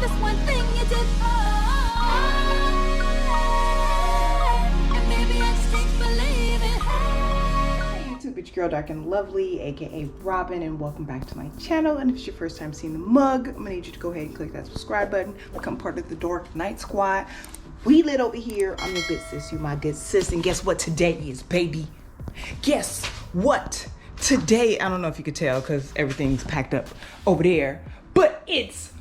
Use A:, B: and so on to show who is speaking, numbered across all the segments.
A: this one thing you did. And maybe I just can't believe it.
B: Hey YouTube, it's your girl Drknlvely, aka Robin, and welcome back to my channel. And if it's your first time seeing the mug, I'm gonna need you to go ahead and click that subscribe button, become part of the Dork Night Squad. We lit over here. I'm your good sis, you my good sis, and guess what today is, baby? Guess what? Today, I don't know if you could tell because everything's packed up over there, but it's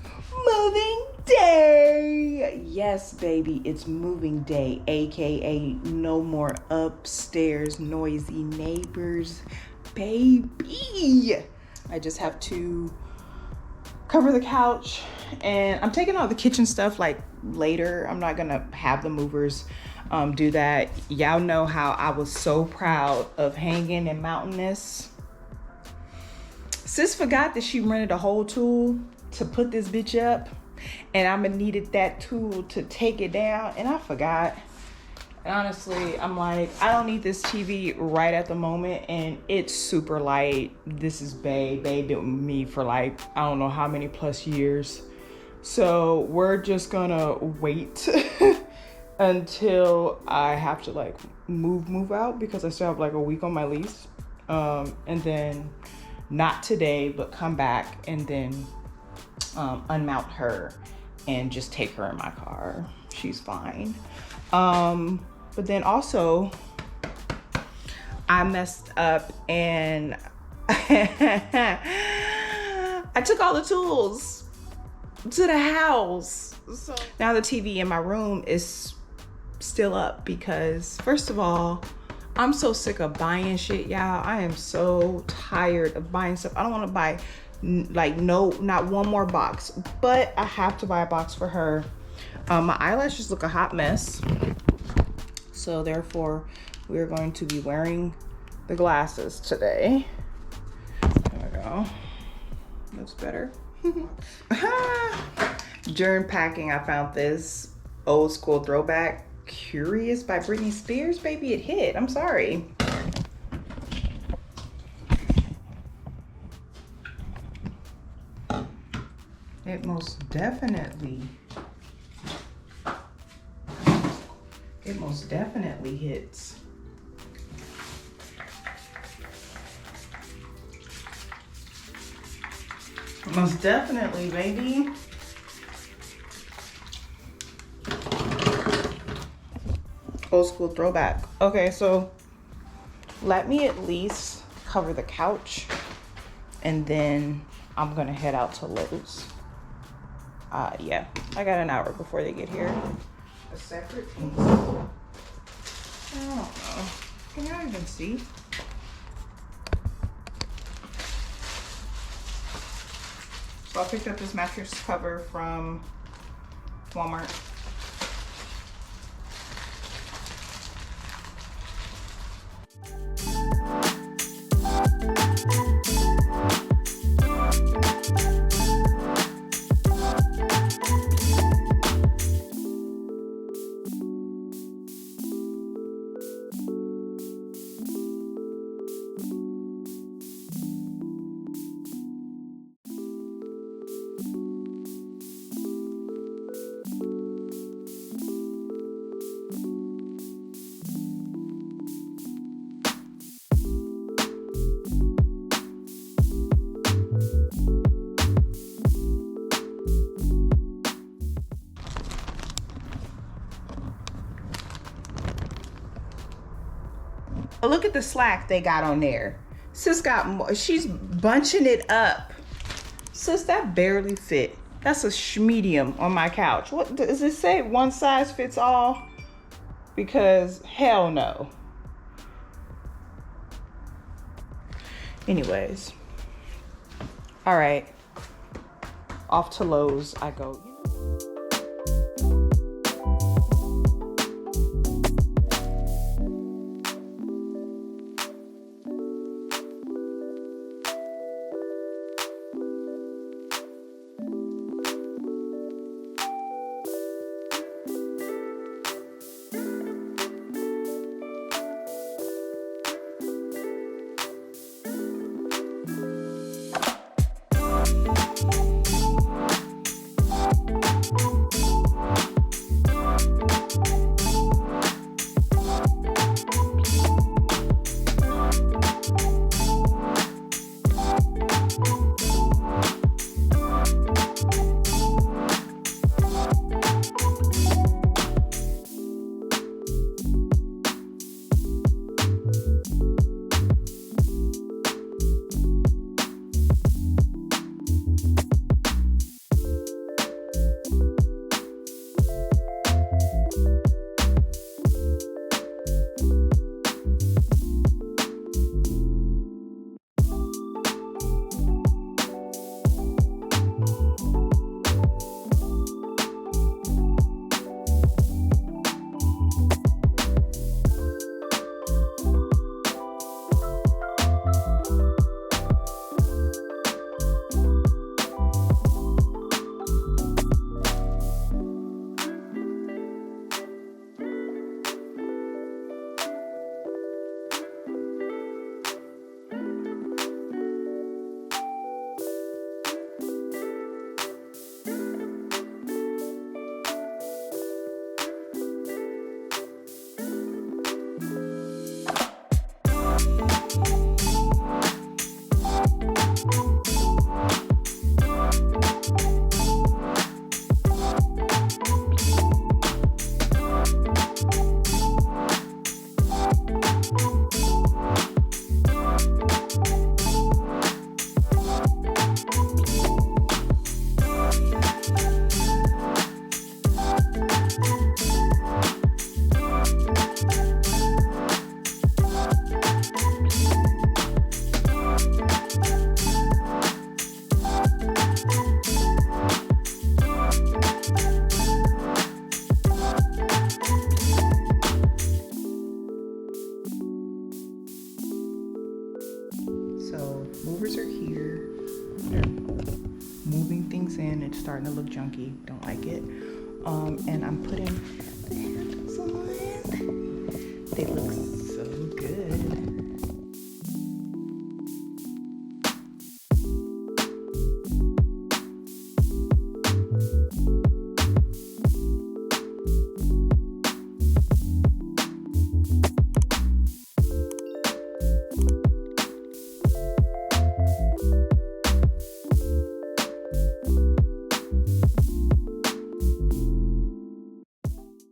B: moving day. Yes, baby, it's moving day, aka no more upstairs noisy neighbors, baby. I just have to cover the couch, and I'm taking all the kitchen stuff like later. I'm not gonna have the movers do that. Y'all know how I was so proud of hanging and mounting this. Sis forgot that she rented a whole tool to put this bitch up, and I'ma needed that tool to take it down, and I forgot. And honestly, I'm like, I don't need this TV right at the moment, and it's super light. This is babe with me for like, I don't know how many plus years. So we're just gonna wait until I have to like move out, because I still have like a week on my lease. And then not today, but come back and then unmount her and just take her in my car. She's fine. But then also I messed up and I took all the tools to the house. So now the TV in my room is still up because, first of all, I'm so sick of buying shit, y'all. I am so tired of buying stuff. I don't want to buy not one more box, but I have to buy a box for her. My eyelashes look a hot mess, so therefore we're going to be wearing the glasses today. There we go. Looks better. During packing, I found this old school throwback, Curious by Britney Spears. Baby, it hit. I'm sorry. It most definitely hits. Most definitely, baby. Old school throwback. Okay, so let me at least cover the couch, and then I'm gonna head out to Lowe's. Yeah, I got an hour before they get here. A separate piece. I don't know. Can y'all even see? So I picked up this mattress cover from Walmart. Look at the slack they got on there. Sis got more. She's bunching it up. Sis, that barely fit. That's a medium on my couch. What does it say? One size fits all? Because hell no. Anyways. All right. Off to Lowe's I go. it's starting to look junky. Don't like it. And I'm putting the handles on. They look so good.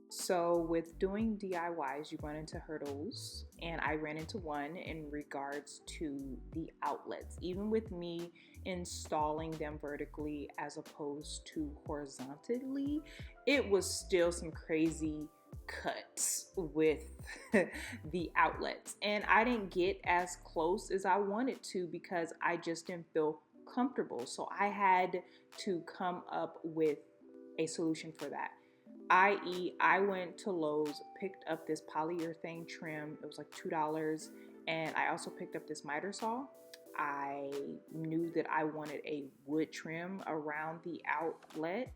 B: So with doing DIYs, you run into hurdles, and I ran into one in regards to the outlets. Even with me installing them vertically as opposed to horizontally, it was still some crazy cuts with the outlets, and I didn't get as close as I wanted to because I just didn't feel comfortable. So I had to come up with a solution for that, i.e. I went to Lowe's, picked up this polyurethane trim. It was like $2, and I also picked up this miter saw. I knew that I wanted a wood trim around the outlet,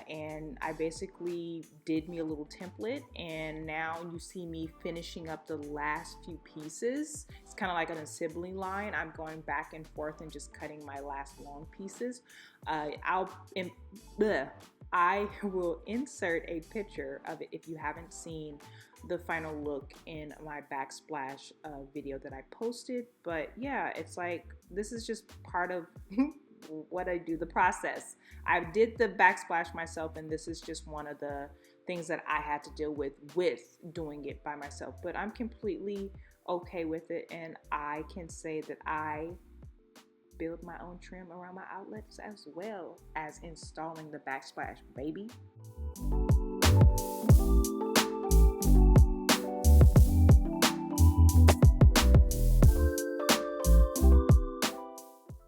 B: and I basically did me a little template, and now you see me finishing up the last few pieces. It's kind of like an assembly line. I'm going back and forth and just cutting my last long pieces. I will insert a picture of it if you haven't seen the final look in my backsplash video that I posted. But yeah, it's like, this is just part of what I do, the process. I did the backsplash myself, and this is just one of the things that I had to deal with doing it by myself. But I'm completely okay with it, and I can say that I build my own trim around my outlets as well as installing the backsplash, baby.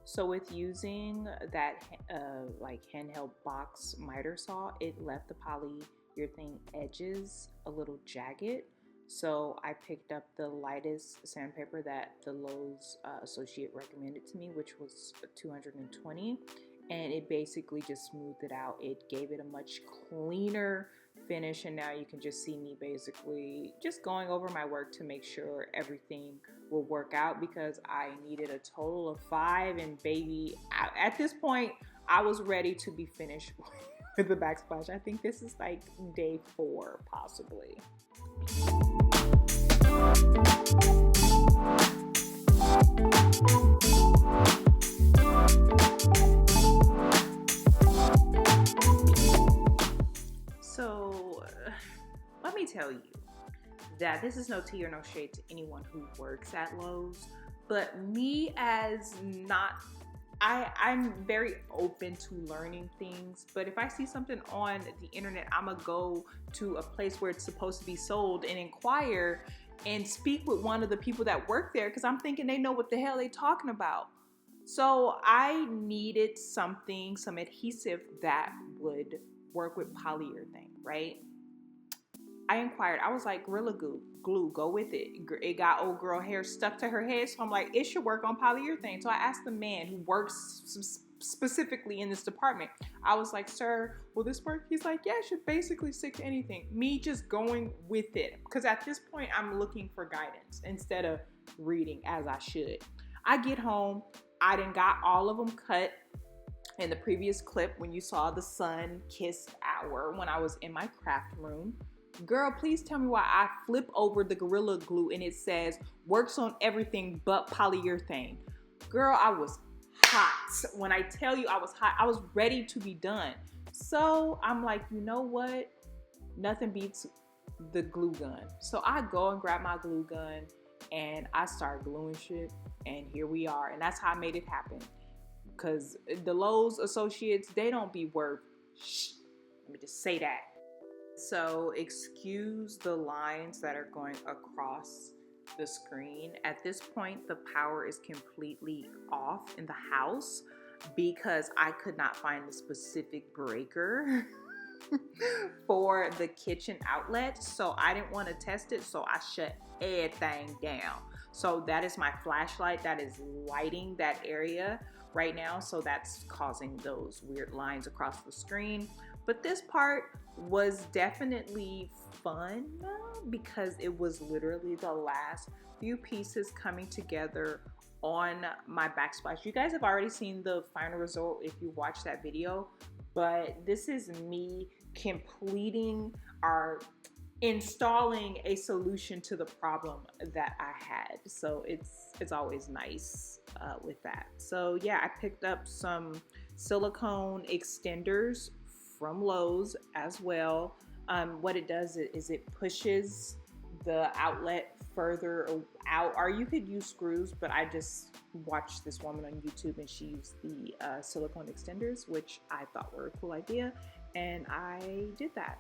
B: So with using that like handheld box miter saw, it left the polyurethane edges a little jagged. So I picked up the lightest sandpaper that the Lowe's associate recommended to me, which was 220, and it basically just smoothed it out. It gave it a much cleaner finish, and now you can just see me basically just going over my work to make sure everything will work out, because I needed a total of 5, and baby, at this point I was ready to be finished with the backsplash. I think this is like day 4 possibly. So let me tell you that this is no tea or no shade to anyone who works at Lowe's, but me as I'm very open to learning things, but if I see something on the internet, I'm gonna go to a place where it's supposed to be sold and inquire and speak with one of the people that work there, because I'm thinking they know what the hell they talking about. So I needed some adhesive that would work with polyurethane, right? I inquired. I was like, Gorilla Glue, go with it. It got old girl hair stuck to her head, so I'm like, it should work on polyurethane. So I asked the man who works specifically in this department. I was like, sir, will this work? He's like, yeah, it should basically stick to anything. Me just going with it, because at this point I'm looking for guidance instead of reading as I should. I get home, I done got all of them cut. In the previous clip, when you saw the sun-kissed hour when I was in my craft room, girl, please tell me why I flip over the Gorilla Glue and it says works on everything but polyurethane. Girl, I was hot. When I tell you I was hot, I was ready to be done. So I'm like, you know what? Nothing beats the glue gun. So I go and grab my glue gun and I start gluing shit, and here we are. And that's how I made it happen. Because the Lowe's associates, they don't be worth shh. Let me just say that. So excuse the lines that are going across the screen. At this point, the power is completely off in the house because I could not find the specific breaker for the kitchen outlet. So I didn't want to test it, so I shut everything down. So that is my flashlight that is lighting that area right now, so that's causing those weird lines across the screen. But this part was definitely fun because it was literally the last few pieces coming together on my backsplash. You guys have already seen the final result if you watched that video, but this is me completing or installing a solution to the problem that I had. So it's always nice with that. So yeah, I picked up some silicone extenders from Lowe's as well. What it does is it pushes the outlet further out, or you could use screws, but I just watched this woman on YouTube and she used the silicone extenders, which I thought were a cool idea, and I did that.